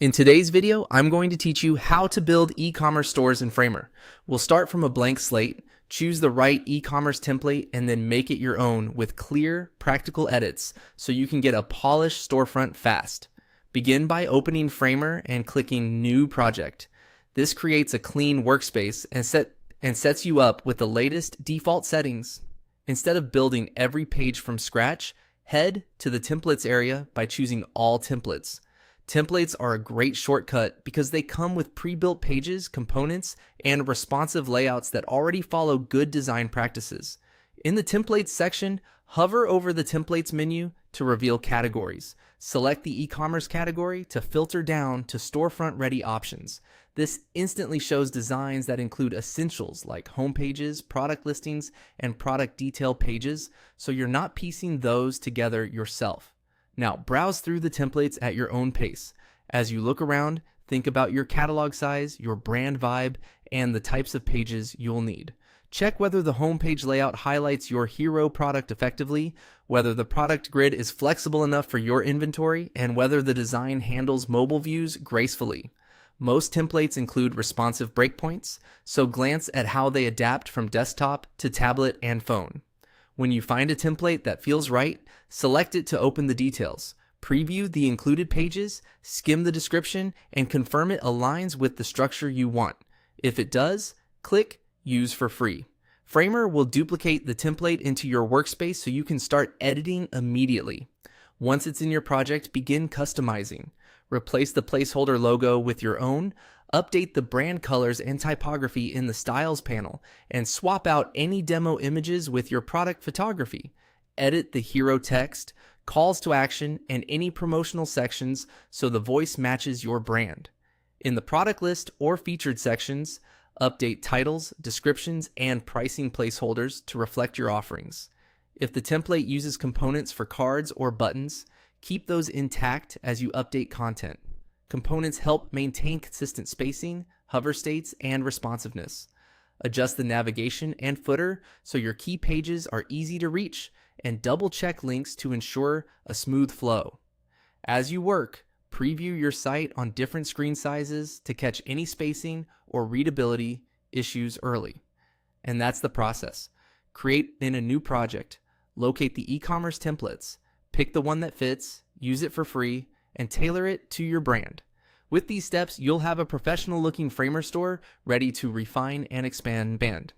In today's video, I'm going to teach you how to build e-commerce stores in Framer. We'll start from a blank slate, choose the right e-commerce template, and then make it your own with clear, practical edits so you can get a polished storefront fast. Begin by opening Framer and clicking New Project. This creates a clean workspace and sets you up with the latest default settings. Instead of building every page from scratch, head to the Templates area by choosing All Templates. Templates are a great shortcut because they come with pre-built pages, components, and responsive layouts that already follow good design practices. In the Templates section, hover over the Templates menu to reveal categories. Select the e-commerce category to filter down to storefront-ready options. This instantly shows designs that include essentials like home pages, product listings, and product detail pages, so you're not piecing those together yourself. Now, browse through the templates at your own pace. As you look around, think about your catalog size, your brand vibe, and the types of pages you'll need. Check whether the homepage layout highlights your hero product effectively, whether the product grid is flexible enough for your inventory, and whether the design handles mobile views gracefully. Most templates include responsive breakpoints, so glance at how they adapt from desktop to tablet and phone. When you find a template that feels right, select it to open the details. Preview the included pages, skim the description, and confirm it aligns with the structure you want. If it does, click Use for free. Framer will duplicate the template into your workspace so you can start editing immediately. Once it's in your project, begin customizing. Replace the placeholder logo with your own, update the brand colors and typography in the Styles panel, and swap out any demo images with your product photography. Edit the hero text, calls to action, and any promotional sections so the voice matches your brand. In the product list or featured sections, update titles, descriptions, and pricing placeholders to reflect your offerings. If the template uses components for cards or buttons, keep those intact as you update content. Components help maintain consistent spacing, hover states, and responsiveness. Adjust the navigation and footer so your key pages are easy to reach, and double-check links to ensure a smooth flow. As you work, preview your site on different screen sizes to catch any spacing or readability issues early. And that's the process. Create in a new project, locate the e-commerce templates, pick the one that fits, use it for free, and tailor it to your brand. With these steps, you'll have a professional-looking Framer store ready to refine and expand.